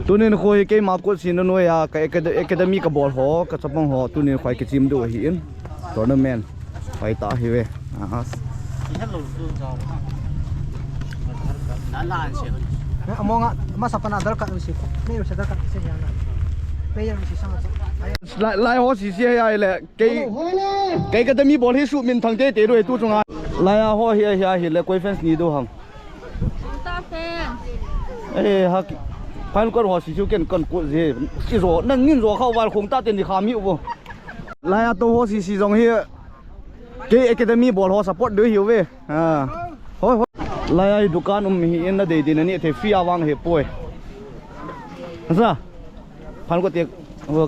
tunin khoi ke ma ko sin no ya ka academy ka ball ho ka chapang ho tunin khoi ke chim do hi in tournament phai ta hi we amonga masapana dal ka usi me usi dal ka se yana player usi sang lai ho si sia ya le ke academy ball hi su min thang te te roi tu chunga lai ho hi le koi fans ni do hang ta fan ha phai ko ho si chu ken kon ko je ki ro nang ngin ro khau wal khong ta ten ni khami u lai to ho si jong hi ke academy ball ho support do hi we hoi lai dukan hi en na de din ani the fi awang he poi sa phan ko te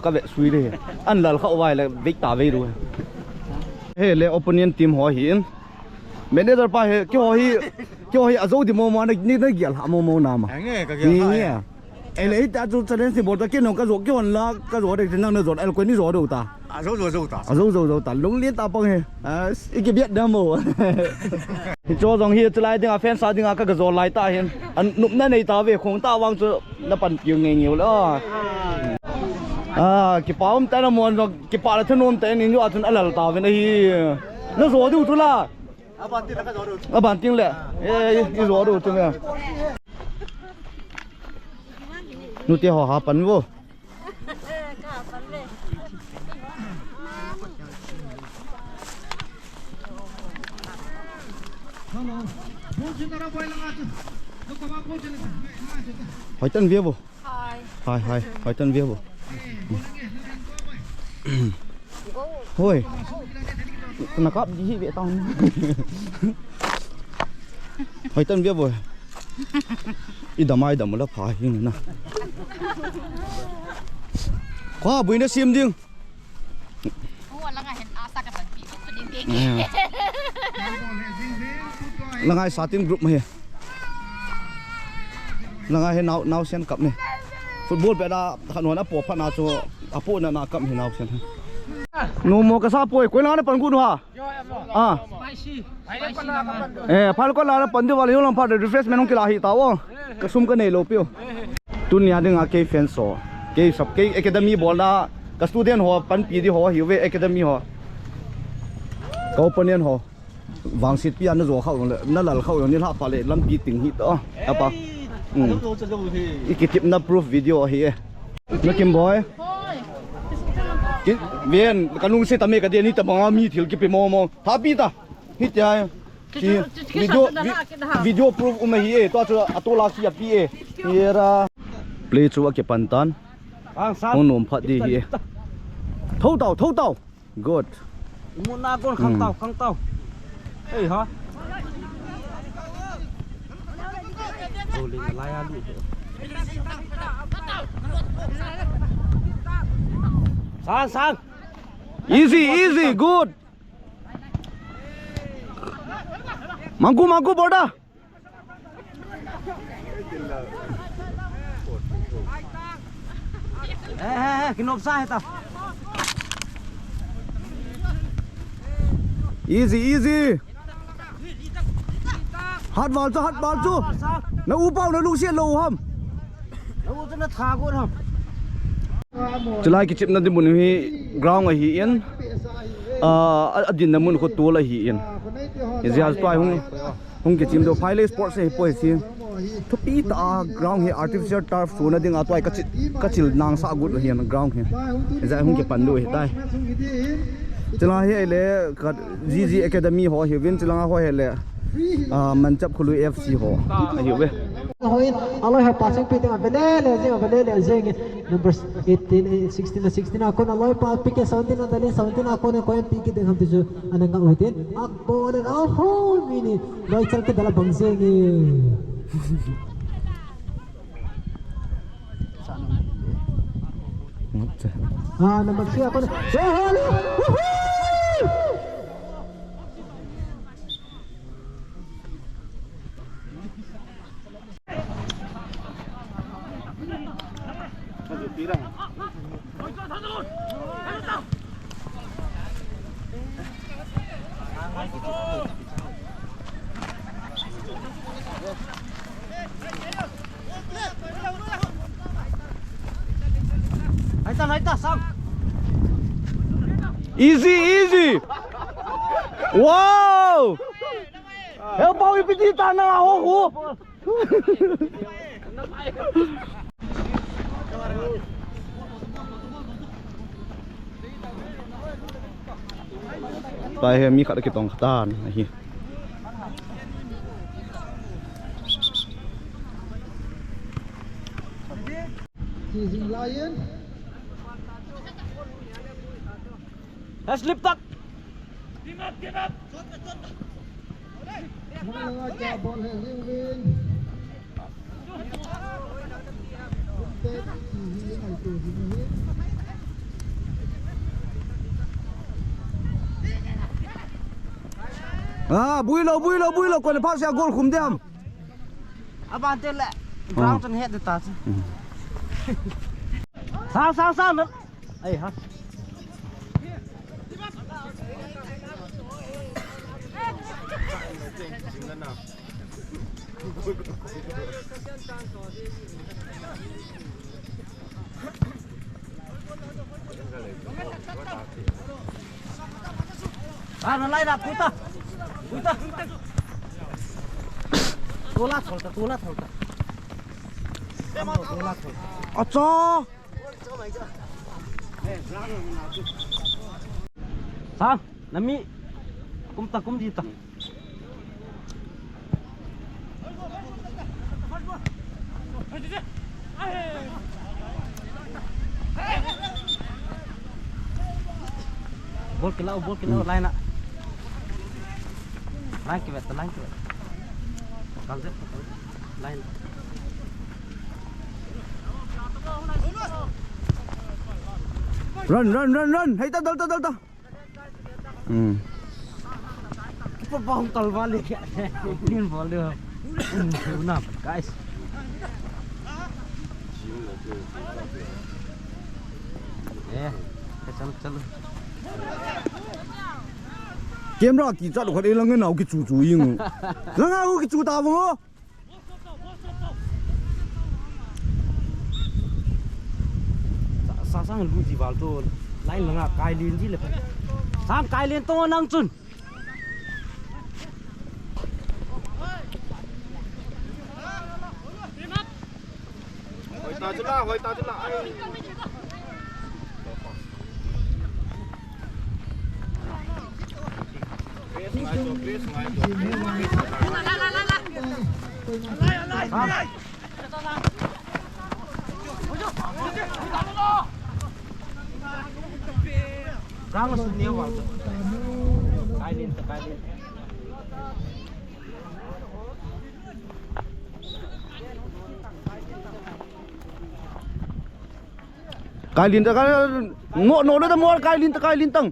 ka ve sui de an lal khau wai la big ta ve ru he le opponent team ho hi in manager pa he kyo hi azo di mo ma ni na gyal ha mo na ma nge ka ge ai le ta chu challenge bol ta ke no ka zo ke on la ka zo de nang na zo al ko ni zo do ta zo ta long liên ta pang he cái biết đam mồ cho dòng hi lại tiếng fan sa tiếng cái zo lại ta hen an nụm na này ta về không ta wang cho nó pan piu nghe nhiều đó cái paum ta nó muốn rồi cái pa là thân ôm ta nên yo thun alal ta về này nó zo du tu la bản tiếng lẹ cái zo du tu nè nu tia ho ha pan vô hỏi chân viết vô hỏi chân viết vô thôi nó có gì vậy tao hỏi chân viết vô ít đầm nó phải như này nè quá bữa nó xiêm riêng là ngay sát tin group này là ngay nào xem cặp này football bây giờ khán giả bỏ phát nào cho apo na cặp thì nào xem nô mô cái sao bồi quên nó phần cũ nữa phal ko la pan de wal yo lam pha refreshment nong kila hi tawo kasum ka nei lo pio tunia dinga ke fan so ke sab ke academy bola ka student ho pan pi di ho hi we academy ho ka opponent ho wang sit pi an zo khau na lal khau ni la pa le lam pi ting hi to apa ikitip na proof video hi na kim boy viên kanung se tame ka de ni ta ma mi thil ki pe mo tha pi ta hit ya ki video proof hi to chu atola ki pi era play chu ke pantan onom phat di hi thâu tàu good muốn na con khang tàu ấy hả sang easy good mangku boda kinop sai ta easy hot ball chu nó u bao nó lu xiên lầu hâm nó cho nó thà con hâm chulai ki chip na di mun hi ground hi in adin na mun ko tu la hi in izas pai hung ki chim do phile sports se poi si thupi ta ground hi artificial turf so na ding a toy ka chil nang sa gut hi an ground hi izai hung ki pan do hi tai chula hi le ka gg academy ho hi win chula ho he le manchap khulu fc ho hi we hoin Allah ha passing pe te avele zeng number 18 16 akon Allah pa pick 17 dale 17 akon ko pick de ham tisu ananga hoiten ak ball and a whole minute loi chal ke dala bang zeng number 3 akon Easy, easy. Wow. Heo bao ipiti tanah aku. Tay mi khát cái tông tan này. Chasing lion. Let's lift up. Mga ball has win. Bui lo còn pass ra goal khum dem. Abang tu lek brown tu head tu tas. Sao nữa. Ấy hả? Nó lại đạp puta. Tola tholta. Acha. Sang, nami kum di ta. Bol ke lau lain nak. Lain ke vet. Kalset lain. Run. Hey ta. Apa bang tol balik? Ini bol dia. Unap, guys. Chalo. Camera kỳ chặt được đây là người nào cái chủ yên. Là ngao cái chủ tao không? Sang lu di bal tu lain lenga kai lin ji le. Sang kai lin to nang chun. Hỏi ta chứ là ai. Rang là nhiều vào. Kai lin. Cái liên ta cái nổ đó ta mua cái liên tăng.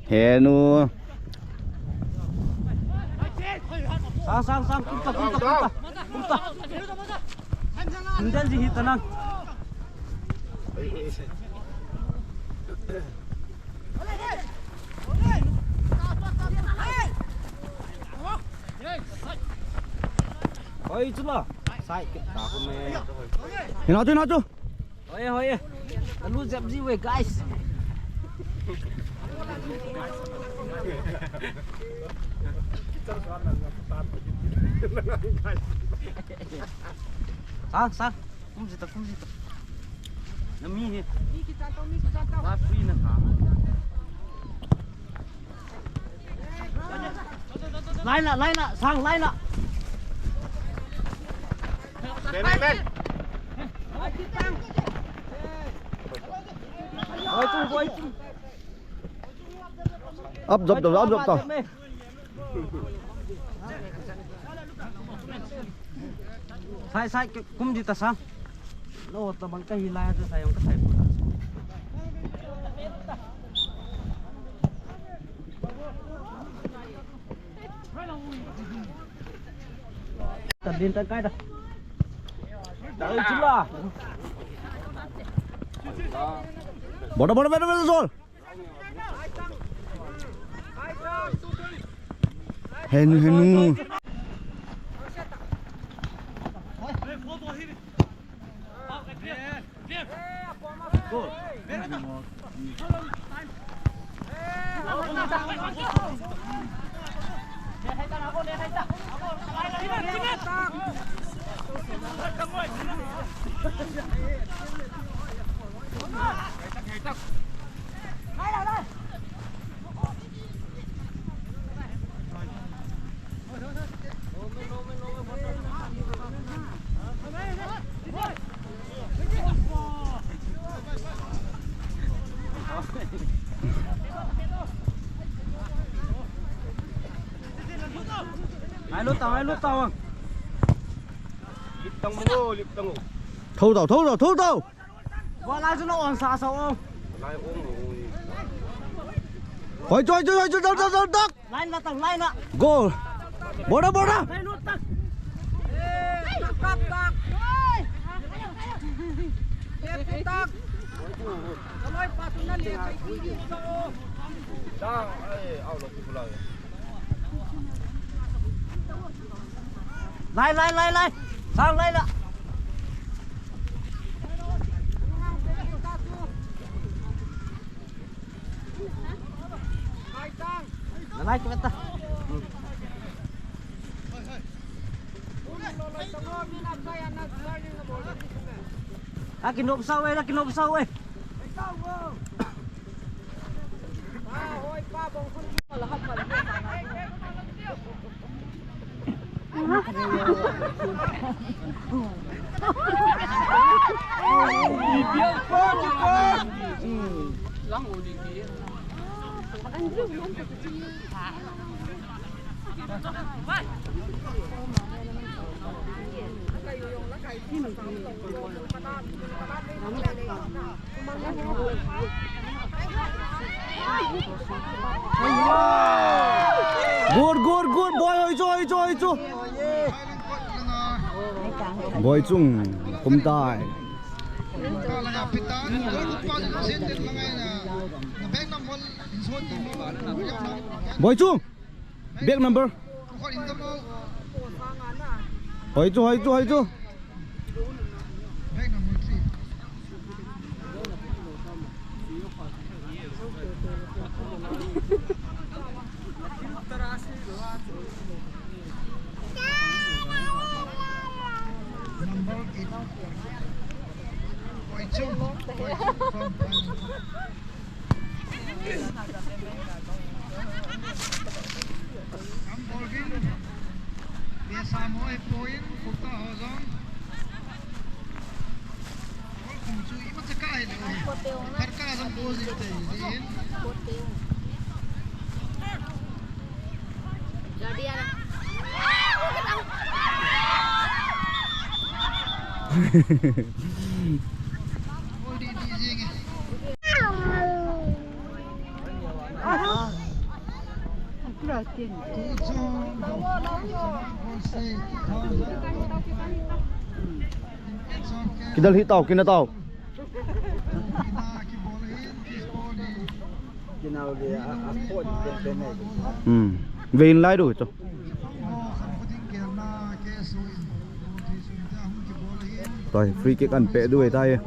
Hè nu. Sang kumta. Kemudian sih tenang. Oi itulah. Sai tak pun. Nào chứ. Oi. Lu dẹp gì vậy guys? Sang. Kum situ. Nami ni. Wah, free na ha. Lain nak, sang lain nak. Ben. Oi tu. Up tao. Sai kum di ta sang. Lo ta bang ka hilai tu sayang ka sai pun. Tadin ta kai dah. Oi chula. Bỏ đâu rồi. Henu. Hai lúc tàu không? Lip tông. Thâu tàu. Qua lại cho nó on xa sao không? Hỏi cho tắc. Lại là tầng lại nè. Goal. Bỏ ra. Đây nút tắc. Lại. Sang đây nè. Lại cho ta. Kinh nộp sau ấy. Good boy ơi cho. Boy chung không tai. Boy chung. Back number. Hỏi cho. Biasa mo poin puta hozon. Kung cu imat sekali ni. Karka azam positif tadi. Jadi ada. Oh di jeng. Kita lihat tahu. Về lại rồi cho. Rồi free kick ăn pẹ đuôi tay.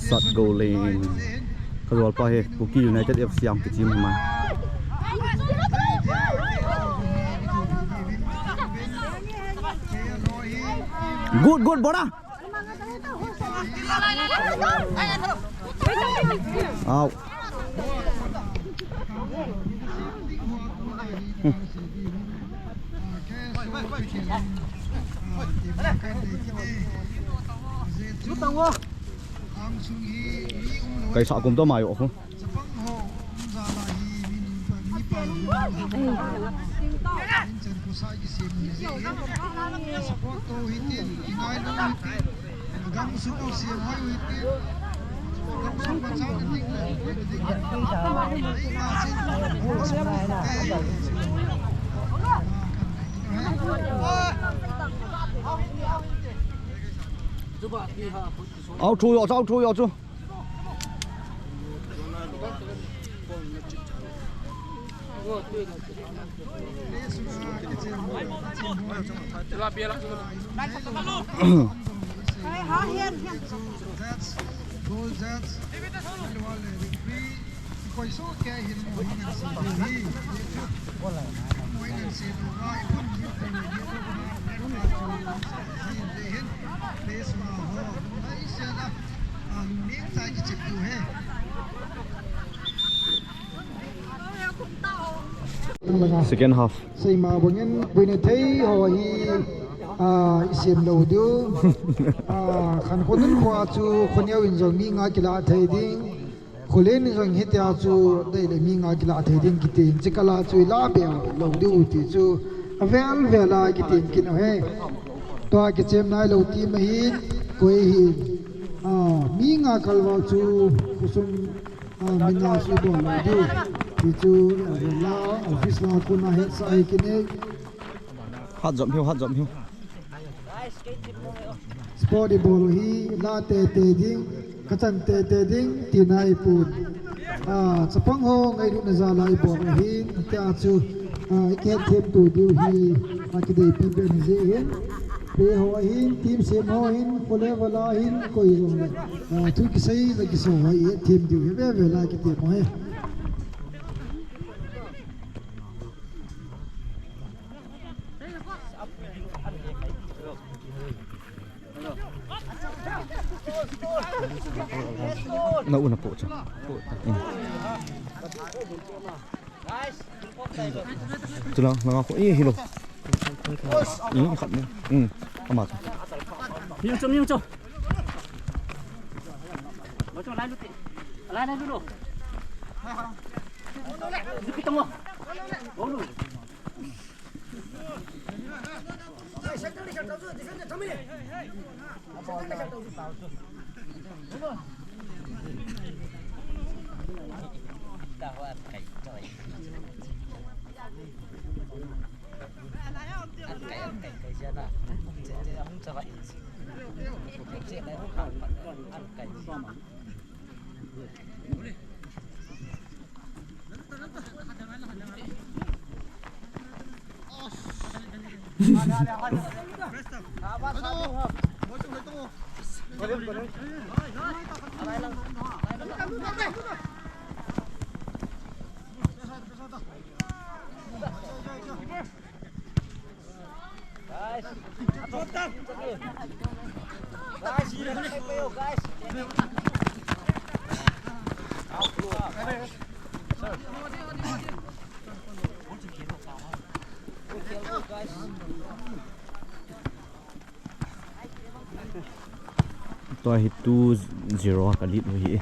Shot goal lên. Kalau apa he, Bukit United FC yang kecil memang. Good, bola. Out. Cây sọ cùng tôi mày không? áo chui áo chui áo chui second half xây mà bọn nhân bên thấy họ hi xem đầu điu khăn khôn nên khoa chú khôn nhau in rồi mi ngã kila thấy đi khôn lên rồi hết ya chú đây là mi ngã kila thấy đi kí tiền chỉ kala chú la bèo đầu điu thì chú vel vel la kí tiền kí nào hay toa cái xem này đầu tiên mà hi coi hi mi ngã kalwa chú kusum mi ngã chú đồ đầu điu thì chú la office la cô na hết sai cái này hát dậm hiu sport ball hi la te ding kachan te ding tinai pun chapang ho ngai ru na za lai bo hi ta chu ke them tu diu hi ki dei pi ben je hin pe ho hin team sem ho hin kole wala hin koi rum na tu ki sai la ki so hai them diu he ve la ki te mo he nó uốn bộ chứ chứ nó có ý hiểu ý khẩn không mà nhiều chỗ nói cho lái dulu dikit tunggu dulu tôi hit 2-0 cái lít với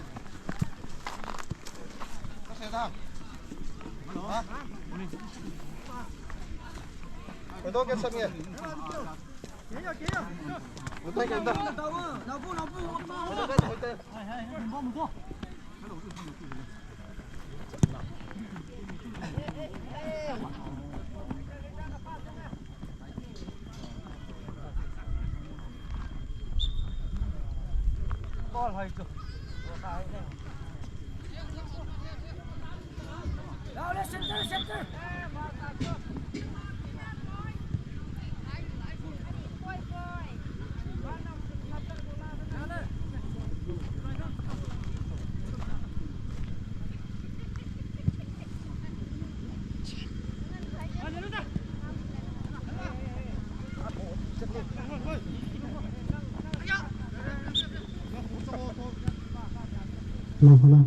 Hello.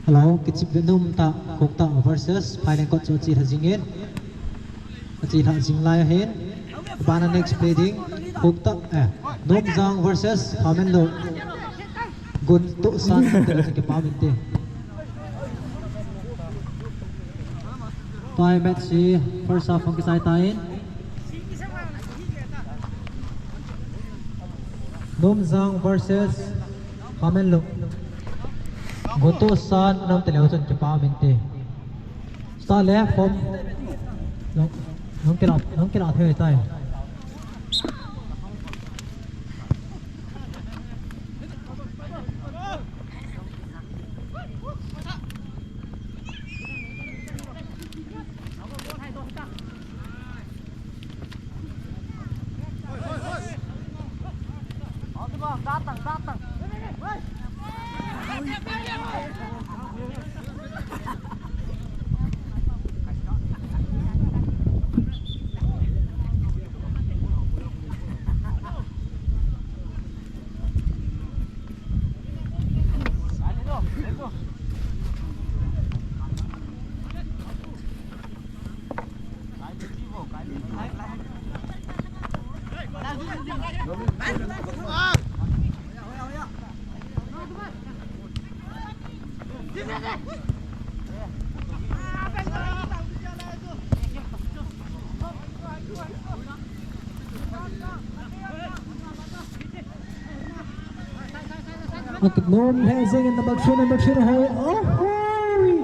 Hello, Kitchip Venum ta Kokta versus Final Court Sochi Hazingin. Sochi Hazing Lai Hen. Bana next playing Kokta Nom Zang versus Hamendo. Gun Tu San Terus ke Paminte. Tay match si first half ang kisaitain. Nomzang versus Kamello. Goto san nam television kipa minti. Start left from nong kira thei tai. Okay, Norm Hensing in the back shoot, number 3 hoy. Oh, hoy.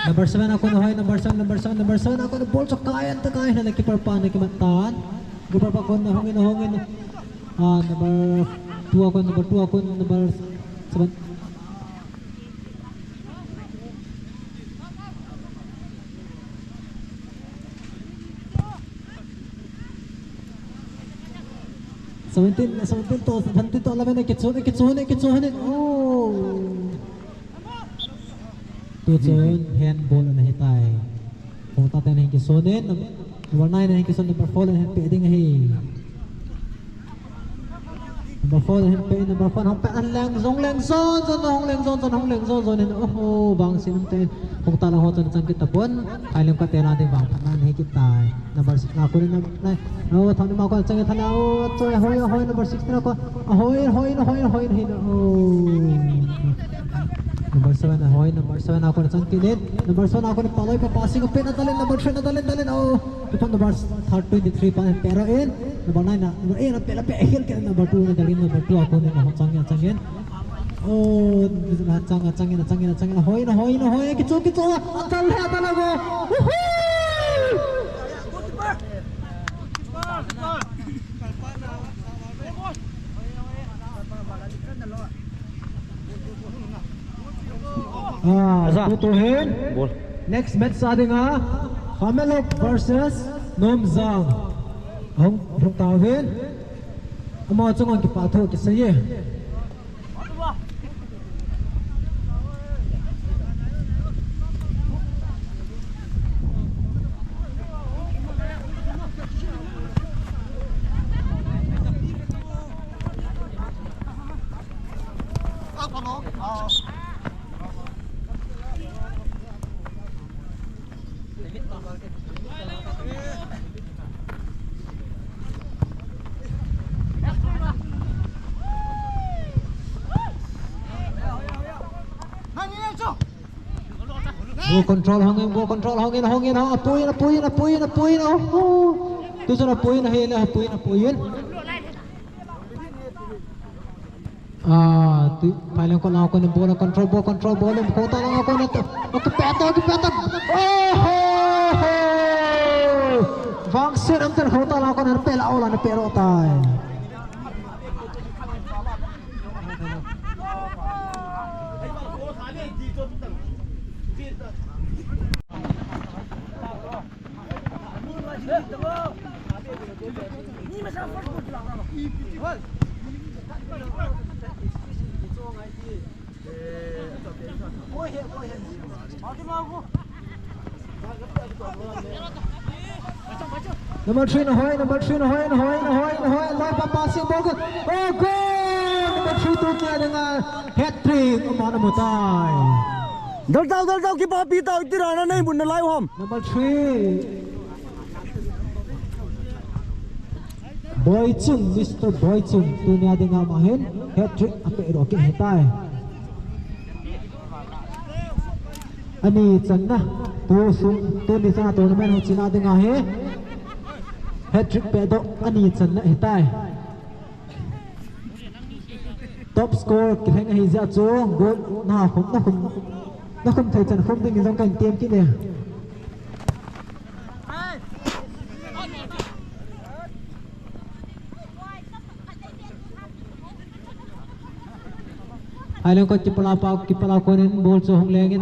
Number 7 ako na hoy, number 7 ako na ball so kaya na keeper pa na kimatan. Keeper pa ko na hongin. Number 2 ako, number 7. Seventeen to 11 kitsuhunin. Oh. Tutsun handball na hitay. Kung tatay na kitsuhunin, number 9 na kitsuhunin, number 4 na hitay ding hi. Number 4 na hitay, number 4 hampa ang langzong oh bang sinuntin kung talang hoton sang kita pun alam ka tela de bang panan hikita number 6 na ko rin na oh thani ma ko sang thalao choy hoy number 6 na ko hoy oh number 7 na hoy number 7 ako na sang kilid number 7 ako na paloy pa passing up na dalin number 3 na dalin oh ito number 23 pa pero in number 9 na number 8 na pela pehil ka number 2 na dalin number 2 ako na sangyan oh sangyan hoy kitso atal talaga tutuhin. Next match sa ating Kamelok versus Nomzang. Ang tawin. Ang mga tsong ang kipato kisaye. Ball control hangin apuin oh tu sana apuin tu paling ko lang ako ng ball control ball ko lang ako nito kepeto oh Vang siram ter hota lang ako ng pela ola na pero tay Number 3 na hoy, live pa passing ball. Oh goal! Number 3 tutok niya dengan hat-trick. Umana mo tay. Dal kita pita itirana na ibun na live ham. Number 3. Boy Chung, Mr. Boy Chung, tu ni ada ngah main hat trick apa roket hitai. Ani Chana, tu ni sana tournament China ada ngah hat trick pedo ani Chana hitai. Top score kita hanya hijau tu, gol nah khum thầy Trần khum tình trong cảnh tiêm kỹ nè. Hai lang ko kipala ko nin ball so hong lengin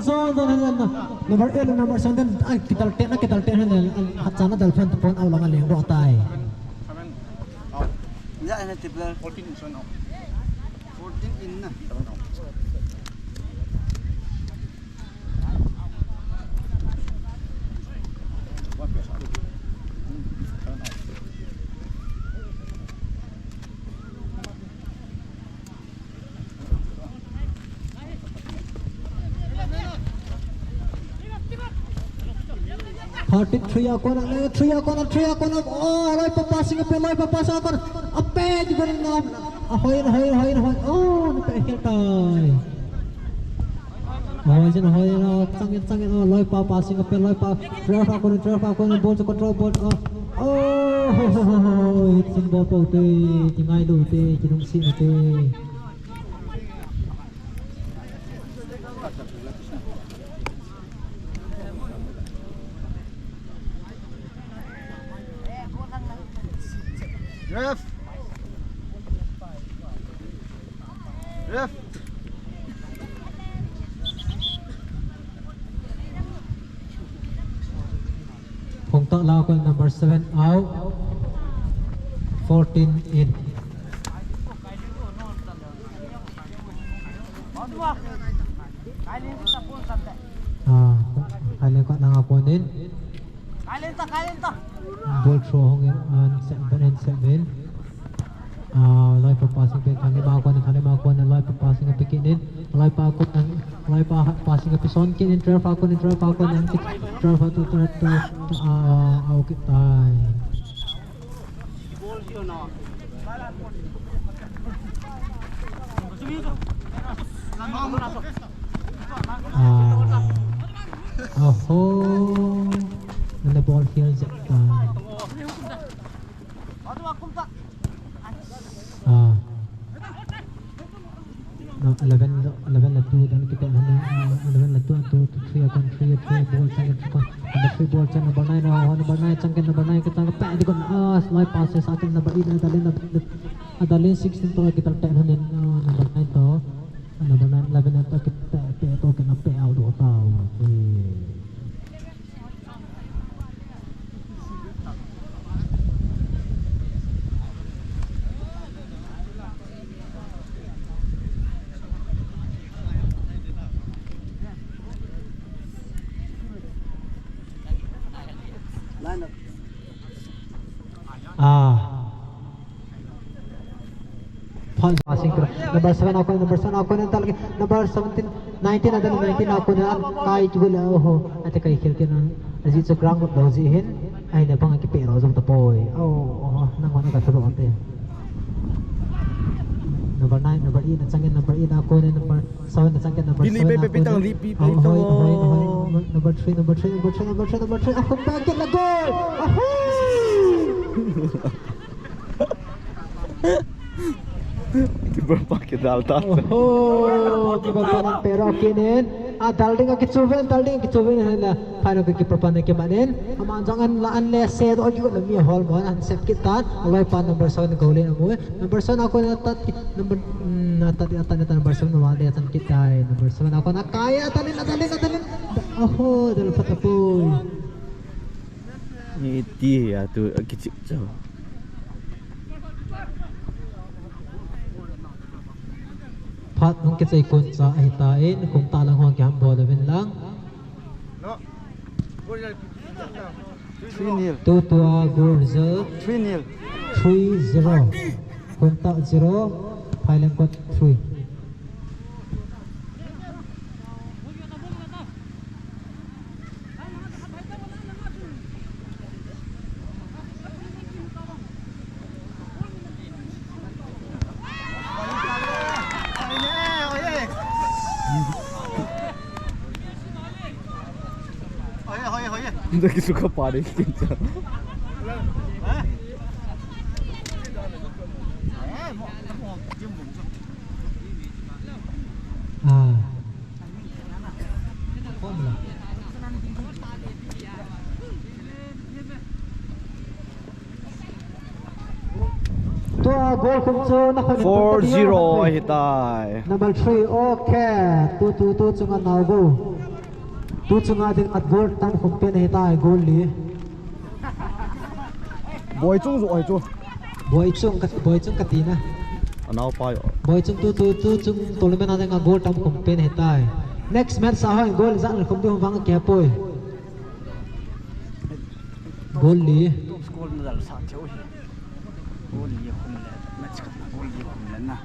so don number 8 number 7 ay kital ten han hatsana dalfen to pon awlang leng ro tai. Ya, ini tipe 14 in sana. 14 in na. Three akon. Oh, alay papasing akon. Ape juga na. Ahoy. Oh, napahitay. Ahoy na. Sangit. Oh, alay papasing ape Trap akon. Ball to control ball. Oh, it's in ball po te. Tingay do te. Kinong sin te. Ref. Kung tak lakukan number 7 out, 14 in. Kalian kat nang oponen. Kalian ta. Ball throw hongin on 7 and 7. Live passing pe kami makuan na live passing pe kinin. Live passing pe son kinin drive ako and drive to okay tay. And the ball here is no, 11 na 2 dan kita 11 na 2 to 3 akon 3 ball sang number 3 ball sang number 9 number 9 changkin number 9 kita pa di kon slide passes akin number 8 adalin 16 to kita ten hanin number 9 to number 9 11 na to kita to kena pe out do tao. Passing through number 7 ako na talaga number 17 19 ada 19 ako na kai jugula ate kai khilkin azit sa ground daw zihin ay na bang kipero sa tapoy nang wala ka suro ate number 9 number 8 at sangin number 8 ako na number 7 at sangin number 7 number 3 ako bakit na goal Kiper pakai daltan. Kiper panen pero kinin. Dalding kitsuven na. Paano kiper panen kimanin? Amanjangan laan leset o juga lami hall mo an set kita. Alay pa number 7 golin mo. Number 7 ako natat number number 7 mawala atan kita. Number 7 ako na kaya atalin. Dal patapoy. Ni dia tu kecil jauh. Pat nung kita ikon sa ahitain kung talang huwag kaya bolawin lang 3-0 2 to a goal result 3-0 3-0 kung ta 0 pailang kot 3 3-0 Lagi suka panik 진짜. À. Không là. Tua goal không cho nó không 4-0 hiện tại. Number 3 okay 2-2 chunga now go 2 chunga ding at goal tam không pen hi tai goal li Boy chung rồi chu. boy chung katina Nào pa. boy chung 2-2 chung tournament na ding goal tam không pen hi tai next match sa hoin goal zang không đi vang ke poi goal li School na dal sa chaw hi. Uli khum le. Match ka na uli khum le na.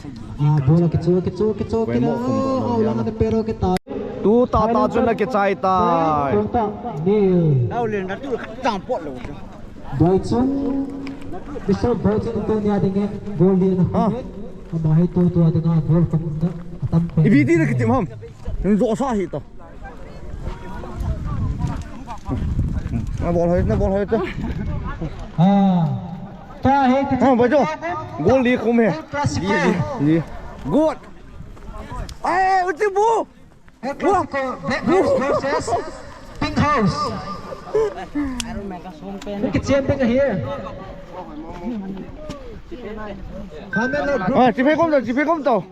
Sige. bola kichu kina au lang na pero kita Tu ta chu na ke chai tai. nil Now le na tu tang pot lo. boy chung Mr. boy chung to niya ding goal li na bahai tu ding goal không tam pen Ibidi na kitim ham. Yung zo sa hi to. Na ball hai to. ta he cái Ha bây giờ. Goal li không he. Li. Good. Ai uti bu. versus Pink House. Look at champion here. Come in, À, chỉ phải công tàu.